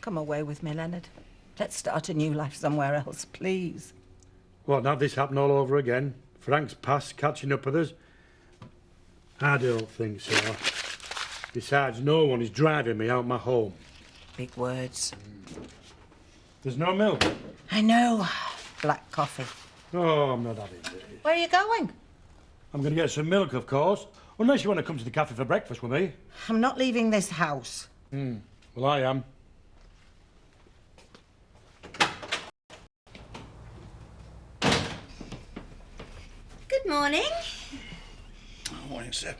Come away with me, Leonard. Let's start a new life somewhere else, please. What, now this happened all over again? Frank's past catching up with us? I don't think so. Besides, no one is driving me out my home. Big words. There's no milk? I know. Black coffee. Oh, I'm not having this. Where are you going? I'm going to get some milk, of course. Unless you want to come to the cafe for breakfast with me. I'm not leaving this house. Well, I am. Good morning. Morning, sir.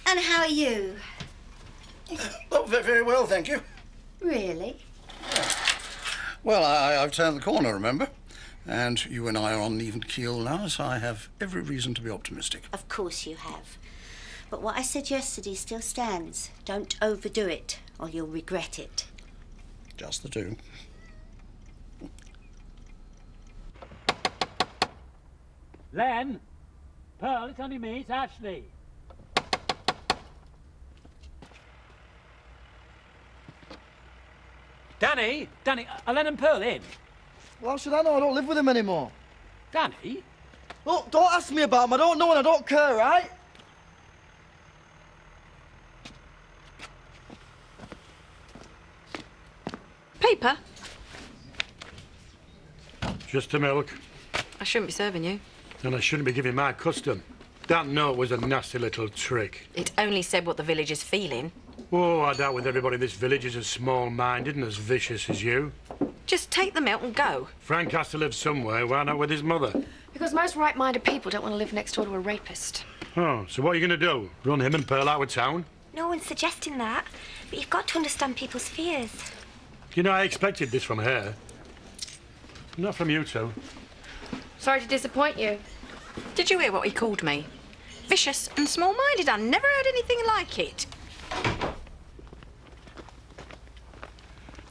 And how are you? Oh, very well, thank you. Really? Well, I've turned the corner, remember? And you and I are on an even keel now, so I have every reason to be optimistic. Of course you have. But what I said yesterday still stands. Don't overdo it, or you'll regret it. Just the two. Len? Pearl, it's only me, it's Ashley. Danny, are Len and Pearl in? Well, how should I know? I don't live with him anymore. Danny? Look, don't ask me about him. I don't know and I don't care, right? Paper? Just the milk. I shouldn't be serving you. And I shouldn't be giving my custom. That note was a nasty little trick. It only said what the village is feeling. Oh, I doubt with everybody in this village is as small-minded and as vicious as you. Just take the milk and go. Frank has to live somewhere. Why not with his mother? Because most right-minded people don't want to live next door to a rapist. Oh, so what are you going to do? Run him and Pearl out of town? No one's suggesting that, but you've got to understand people's fears. You know, I expected this from her. Not from you two. Sorry to disappoint you. Did you hear what he called me? Vicious and small-minded. I never heard anything like it.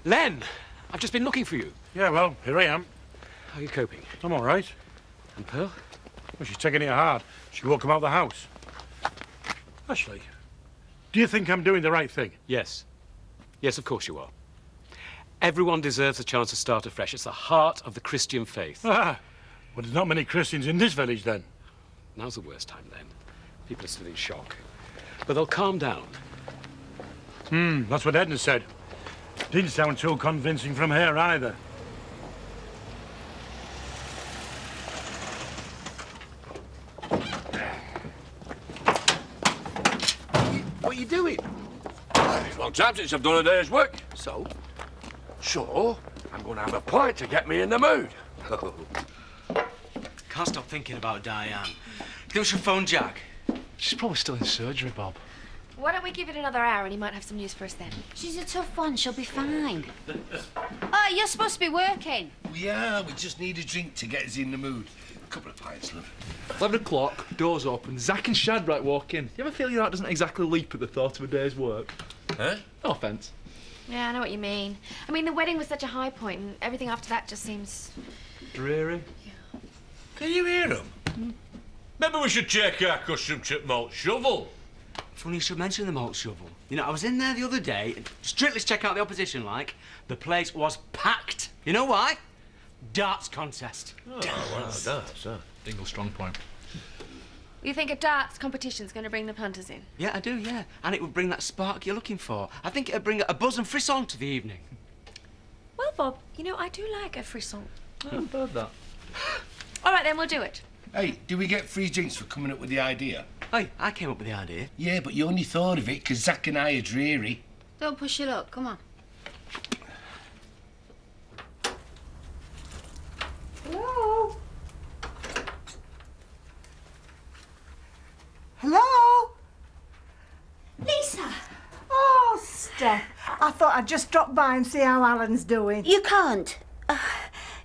Len, I've just been looking for you. Yeah, well, here I am. How are you coping? I'm all right. And Pearl? Well, she's taking it hard. She won't come out of the house. Ashley, do you think I'm doing the right thing? Yes. Yes, of course you are. Everyone deserves a chance to start afresh. It's the heart of the Christian faith. Ah, well, there's not many Christians in this village, then. Now's the worst time, Len. People are still in shock. But they'll calm down. That's what Edna said. Didn't sound too convincing from her, either. What are you doing? It's a long time since I've done a day's work. So? So, I'm going to have a pint to get me in the mood. Can't stop thinking about Diane. Think we should phone Jack? She's probably still in surgery, Bob. Why don't we give it another hour and he might have some news for us then? She's a tough one. She'll be fine. Oh, you're supposed to be working. Yeah, we just need a drink to get us in the mood. A couple of pints, love. 11 o'clock, doors open, Zach and Shadrach walk in. You ever feel your heart doesn't exactly leap at the thought of a day's work? Huh? No offence. Yeah, I know what you mean. I mean, the wedding was such a high point and everything after that just seems... Dreary. Can you hear them? Maybe we should check our custom chip malt shovel. Funny you should mention the malt shovel. You know, I was in there the other day, and strictly to check out the opposition, like. The place was packed. You know why? Darts contest. Oh, darts. Wow, darts, huh? Dingle strong point. You think a darts competition's going to bring the punters in? Yeah, I do, yeah. And it would bring that spark you're looking for. I think it'd bring a buzz and frisson to the evening. Well, Bob, you know, I do like a frisson. I've heard that. All right, then, we'll do it. Hey, do we get free drinks for coming up with the idea? Hey, I came up with the idea. Yeah, but you only thought of it because Zach and I are dreary. Don't push your luck. Come on. Hello? Hello? Lisa! Oh, Steph. I thought I'd just drop by and see how Alan's doing. You can't.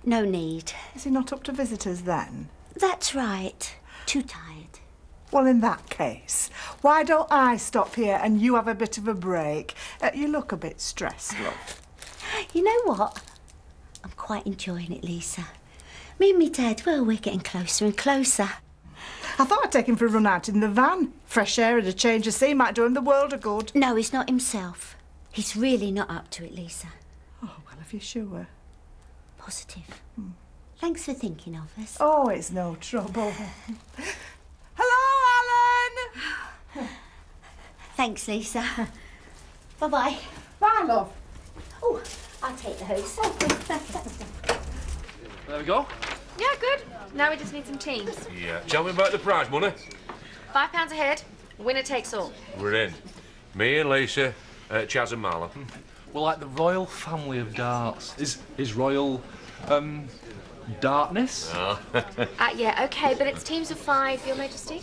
No need. Is he not up to visitors then? That's right. Too tired. Well, in that case, why don't I stop here and you have a bit of a break? You look a bit stressed, love. You know what? I'm quite enjoying it, Lisa. Me and me Dad, well, we're getting closer and closer. I thought I'd take him for a run out in the van. Fresh air and a change of scene might do him the world of good. No, he's not himself. He's really not up to it, Lisa. Have you sure? Positive. Thanks for thinking of us. Oh, it's no trouble. Hello, Alan! Thanks, Lisa. Bye-bye. Bye, love. Oh, I'll take the hose. There we go. Yeah, good. Now we just need some teams. Yeah. Tell me about the prize money. £5 a head. Winner takes all. We're in. Me and Lisa, Chaz and Marlon. We're like the royal family of darts. Is royal, darkness? Oh. Yeah, OK, but it's teams of 5, Your Majesty.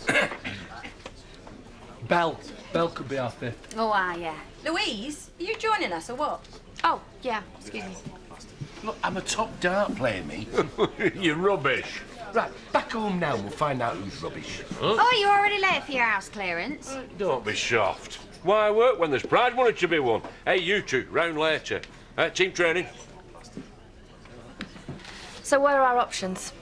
Belle could be our fifth. Oh, yeah. Louise, are you joining us or what? Oh, yeah, excuse me. Look, I'm a top dart player, me. You're rubbish. Right, back home now and we'll find out who's rubbish. Huh? Oh, you're already late for your house clearance. Don't be soft. Why work when there's prize money to be won? Hey, you two, round later. Team training. So what are our options?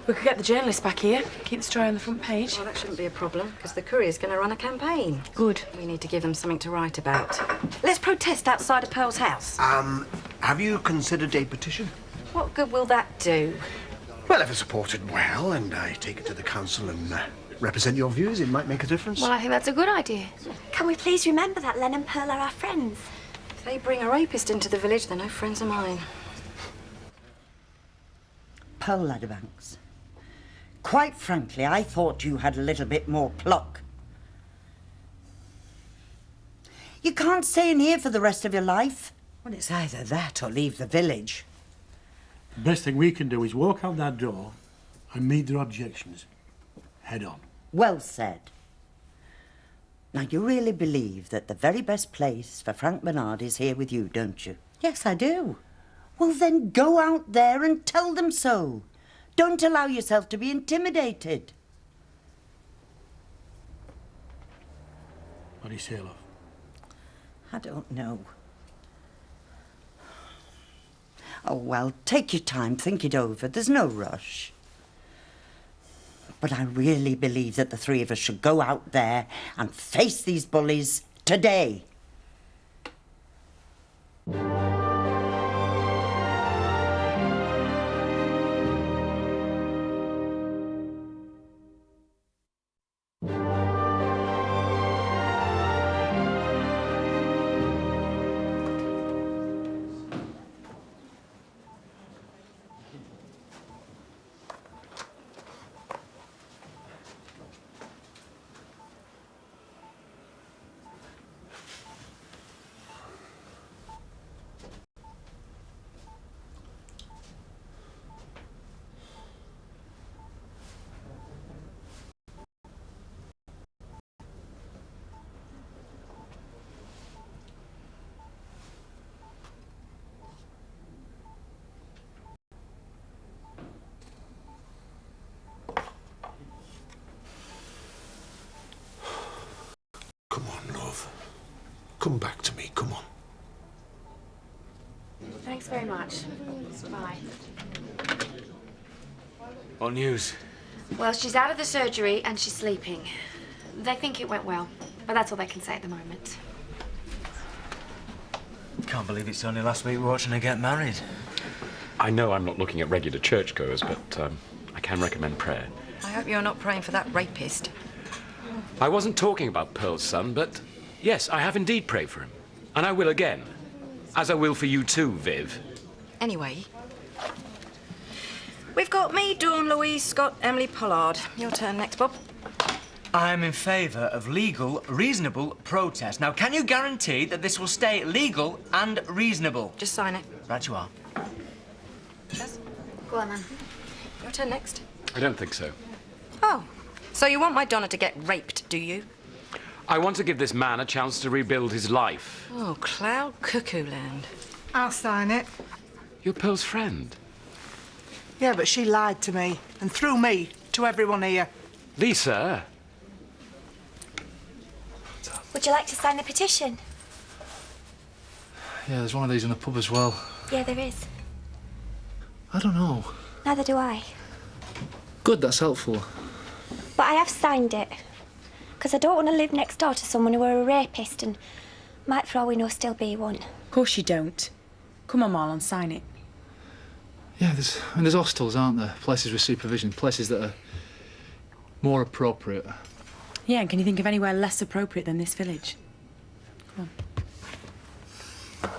We could get the journalists back here, keep the story on the front page. Well, that shouldn't be a problem, because the Courier's going to run a campaign. Good. We need to give them something to write about. Let's protest outside of Pearl's house. Have you considered a petition? What good will that do? Well, if it's supported well and I take it to the council and represent your views, it might make a difference. Well, I think that's a good idea. Can we please remember that Len and Pearl are our friends? If they bring a rapist into the village, they're no friends of mine. Pearl Ladderbanks, quite frankly, I thought you had a little bit more pluck. You can't stay in here for the rest of your life. Well, it's either that or leave the village. The best thing we can do is walk out that door and meet their objections head on. Well said. Now, you really believe that the very best place for Frank Bernard is here with you, don't you? Yes, I do. Well, then go out there and tell them so. Don't allow yourself to be intimidated. What do you say, love? I don't know. Oh, well, take your time, think it over. There's no rush. But I really believe that the three of us should go out there and face these bullies today. Come on, love. Come back to me, come on. Thanks very much. Bye. What news? Well, she's out of the surgery and she's sleeping. They think it went well, but that's all they can say at the moment. Can't believe it's only last week we're watching her get married. I know I'm not looking at regular churchgoers, but I can recommend prayer. I hope you're not praying for that rapist. I wasn't talking about Pearl's son, but yes, I have indeed prayed for him. And I will again. As I will for you too, Viv. Anyway, we've got me, Dawn, Louise, Scott, Emily, Pollard. Your turn next, Bob. I'm in favour of legal, reasonable protest. Now, can you guarantee that this will stay legal and reasonable? Just sign it. Right you are. Yes? Go on, then. Your turn next. I don't think so. Oh, so you want my Donna to get raped, do you? I want to give this man a chance to rebuild his life. Oh, cloud cuckoo land. I'll sign it. You're Pearl's friend. Yeah, but she lied to me and through me to everyone here. Lisa. Would you like to sign the petition? Yeah, there's one of these in the pub as well. Yeah, there is. I don't know. Neither do I. Good, that's helpful. But I have signed it. Because I don't want to live next door to someone who were a rapist and might, for all we know, still be one. Of course you don't. Come on, Marlon, sign it. Yeah, there's hostels, aren't there? Places with supervision, places that are more appropriate. Yeah, and can you think of anywhere less appropriate than this village? Come on.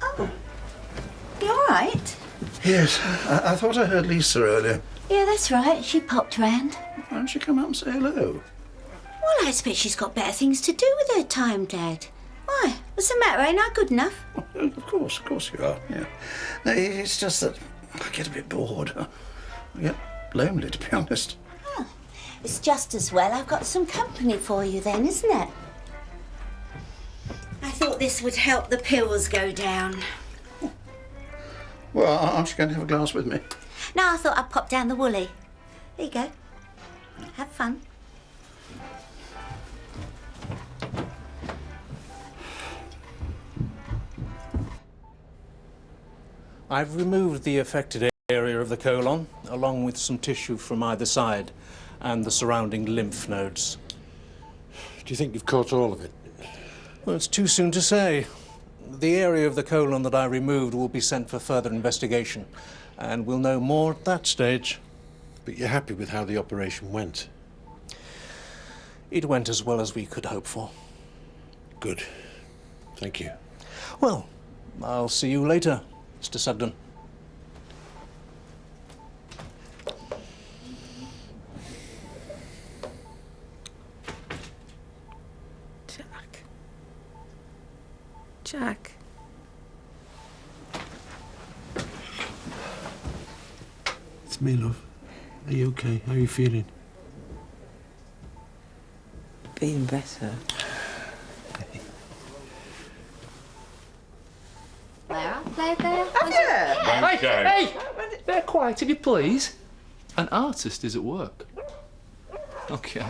Oh, you all right? Yes, I thought I heard Lisa earlier. Yeah, that's right. She popped round. Why don't you come out and say hello? Well, I expect she's got better things to do with her time, Dad. Why? What's the matter? Ain't I good enough? Of course you are, yeah. No, it's just that I get a bit bored. I get lonely, to be honest. Oh, it's just as well I've got some company for you then, isn't it? I thought this would help the pills go down. Well, aren't you going to have a glass with me? No, I thought I'd pop down the Woolly. There you go. Have fun. I've removed the affected area of the colon, along with some tissue from either side and the surrounding lymph nodes. Do you think you've caught all of it? Well, it's too soon to say. The area of the colon that I removed will be sent for further investigation, and we'll know more at that stage. But you're happy with how the operation went? It went as well as we could hope for. Good. Thank you. Well, I'll see you later, Mr. Sugden. Jack. It's me, love. Are you okay? How are you feeling? Feeling better. There, I'll play there. Hey, bear quiet if you please. An artist is at work. Okay.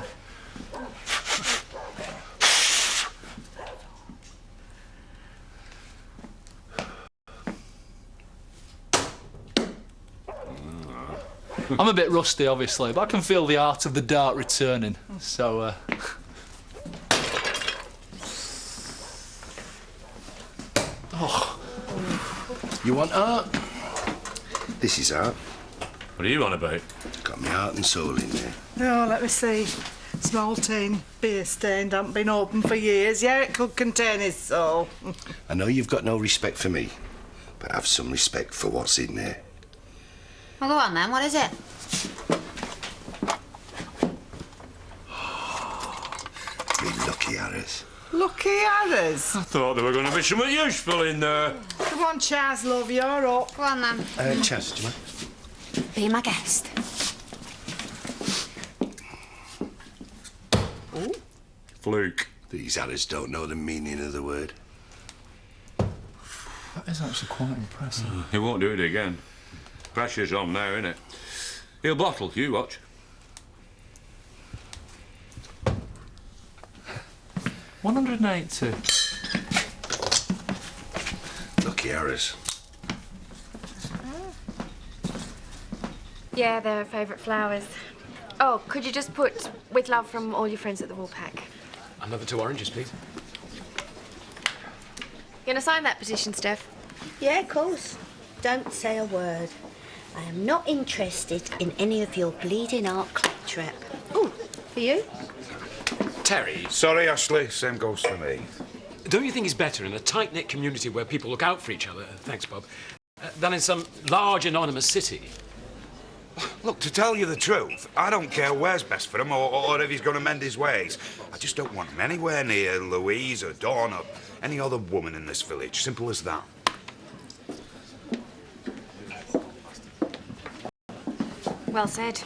I'm a bit rusty, obviously, but I can feel the art of the dart returning. So, Oh. You want art? This is art. What are you on about? Got my heart and soul in there. Oh, let me see. Small tin, beer stained, haven't been opened for years. Yeah, it could contain his soul. I know you've got no respect for me, but have some respect for what's in there. Well, go on then. What is it? Me lucky Harris. Lucky Harris. I thought there were going to be something useful in there. Come on, Chaz, love, you're up. Go on then. Chaz, do you mind? Be my guest. Ooh. Fluke. These Harris don't know the meaning of the word. That is actually quite impressive. He won't do it again. Pressure's on now, innit? He'll bottle, you watch. £180. Lucky Harris. Yeah, they're favourite flowers. Oh, could you just put with love from all your friends at the Woolpack? Another 2 oranges, please. You gonna sign that petition, Steph? Yeah, of course. Don't say a word. I am not interested in any of your bleeding art claptrap. Oh, for you? Terry. Sorry, Ashley. Same goes for me. Don't you think it's better in a tight-knit community where people look out for each other, thanks, Bob, than in some large, anonymous city? Look, to tell you the truth, I don't care where's best for him or if he's going to mend his ways. I just don't want him anywhere near Louise or Dawn or any other woman in this village. Simple as that. Well said.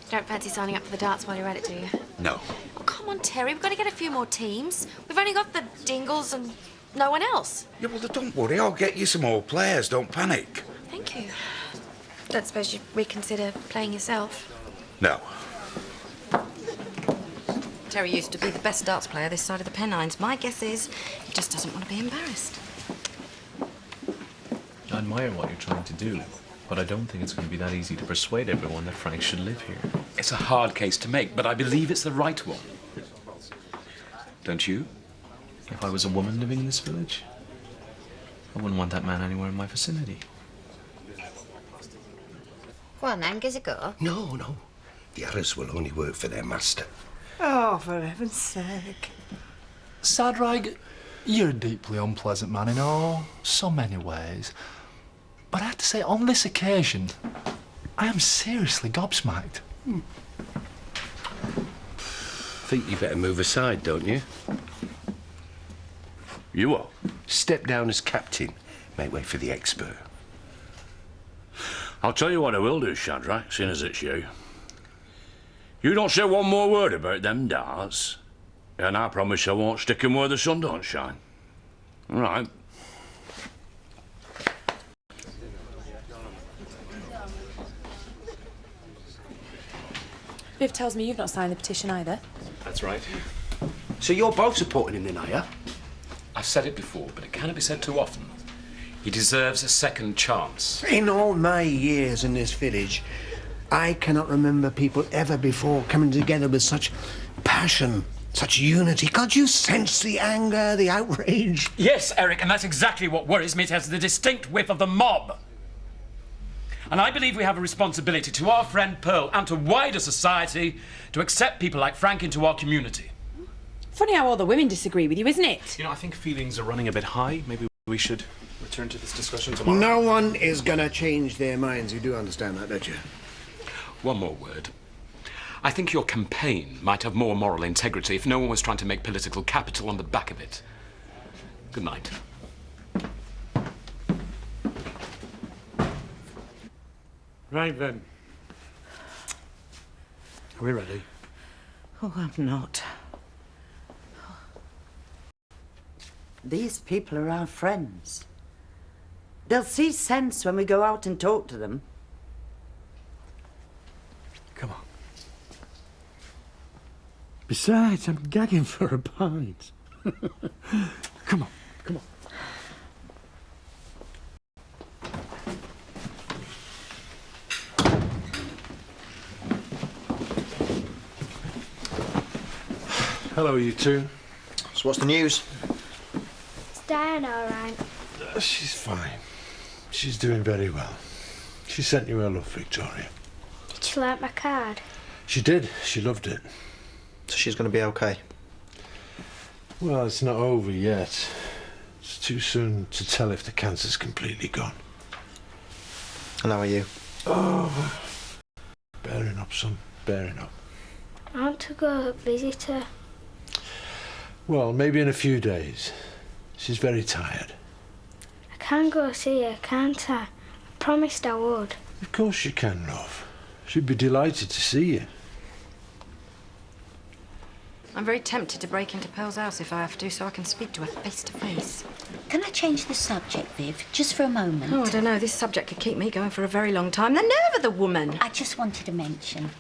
Don't fancy signing up for the darts while you're at it, do you? No. Oh, come on, Terry. We've got to get a few more teams. We've only got the Dingles and no one else. Yeah, well, don't worry. I'll get you some more players. Don't panic. Thank you. Don't suppose you'd reconsider playing yourself? No. Terry used to be the best darts player this side of the Pennines. My guess is he just doesn't want to be embarrassed. I admire what you're trying to do, but I don't think it's going to be that easy to persuade everyone that Frank should live here. It's a hard case to make, but I believe it's the right one. Don't you? If I was a woman living in this village, I wouldn't want that man anywhere in my vicinity. Go on then, give us a go. No, no. The others will only work for their master. Oh, for heaven's sake. Sadrag, you're a deeply unpleasant man in so many ways. But I have to say, on this occasion, I am seriously gobsmacked. Think you better move aside, don't you? You what? Step down as captain. Make way for the expert. I'll tell you what I will do, Shadrach, seeing as it's you. You don't say one more word about them darts, and I promise I won't stick 'em where the sun don't shine. All right. Viv tells me you've not signed the petition either. That's right. So you're both supporting him then, are you? I've said it before, but it cannot be said too often. He deserves a second chance. In all my years in this village, I cannot remember people ever before coming together with such passion, such unity. Can't you sense the anger, the outrage? Yes, Eric, and that's exactly what worries me. It has the distinct whiff of the mob. And I believe we have a responsibility to our friend Pearl and to wider society to accept people like Frank into our community. Funny how all the women disagree with you, isn't it? You know, I think feelings are running a bit high. Maybe we should return to this discussion tomorrow. No one is going to change their minds. You do understand that, don't you? One more word. I think your campaign might have more moral integrity if no one was trying to make political capital on the back of it. Good night. Right then. Are we ready? Oh, I'm not. These people are our friends. They'll see sense when we go out and talk to them. Come on. Besides, I'm gagging for a pint. Come on, come on. Hello, you two. So what's the news? Is Diane all right? She's fine. She's doing very well. She sent you her love, Victoria. Did she like my card? She did. She loved it. So she's going to be okay? Well, it's not over yet. It's too soon to tell if the cancer's completely gone. And how are you? Oh, bearing up, son. Bearing up. I want to go visit her. Well, maybe in a few days. She's very tired. I can go see her, can't I? I promised I would. Of course you can, love. She'd be delighted to see you. I'm very tempted to break into Pearl's house if I have to, so I can speak to her face to face. Can I change the subject, Viv, just for a moment? Oh, I don't know. This subject could keep me going for a very long time. The nerve of the woman! I just wanted to mention,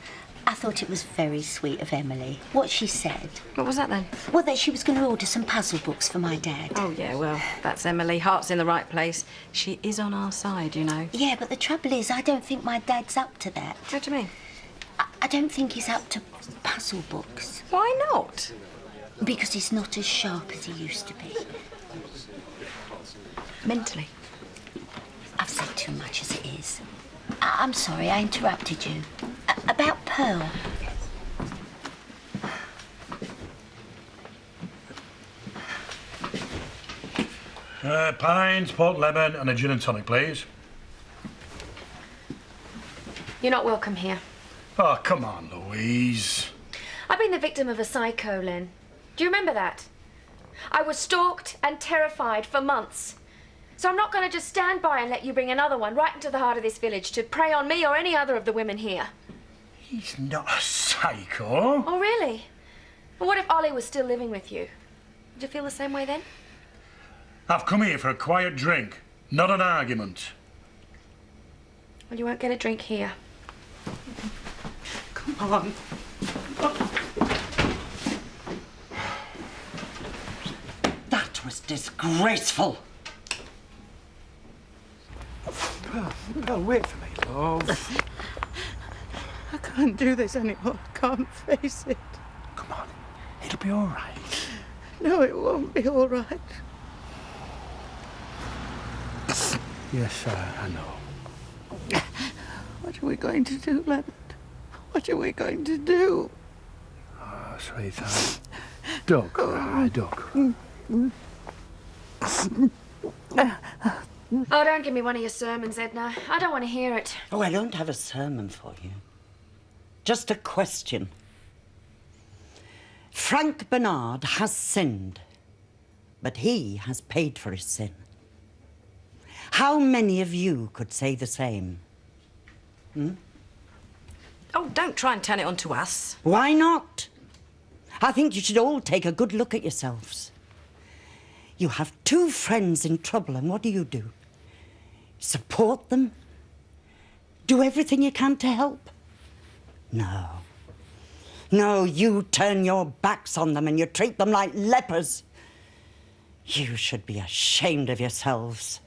I thought it was very sweet of Emily, what she said. What was that then? Well, that she was going to order some puzzle books for my dad. Oh, yeah, well, that's Emily. Heart's in the right place. She is on our side, you know. Yeah, but the trouble is, I don't think my dad's up to that. What do you mean? I don't think he's up to puzzle books. Why not? Because he's not as sharp as he used to be. Mentally. I've said too much as it is. I'm sorry, I interrupted you. About Pearl. Pines, port lemon and a gin and tonic, please. You're not welcome here. Oh, come on, Louise. I've been the victim of a psycho, Len. Do you remember that? I was stalked and terrified for months. So I'm not going to just stand by and let you bring another one right into the heart of this village to prey on me or any other of the women here. He's not a psycho. Oh, really? Well, what if Ollie was still living with you? Would you feel the same way then? I've come here for a quiet drink, not an argument. Well, you won't get a drink here. Come on. That was disgraceful. Well, wait for me, love. I can't do this anymore. I can't face it. Come on, it'll be all right. know it won't be all right. Yes, I know. What are we going to do, Leonard? What are we going to do? Oh, sweetheart. Don't cry, don't cry. Oh, don't give me one of your sermons, Edna. I don't want to hear it. Oh, I don't have a sermon for you. Just a question. Frank Bernard has sinned, but he has paid for his sin. How many of you could say the same? Oh, don't try and turn it on to us. Why not? I think you should all take a good look at yourselves. You have two friends in trouble, and what do? Support them? Do everything you can to help? No. No, you turn your backs on them and you treat them like lepers. You should be ashamed of yourselves.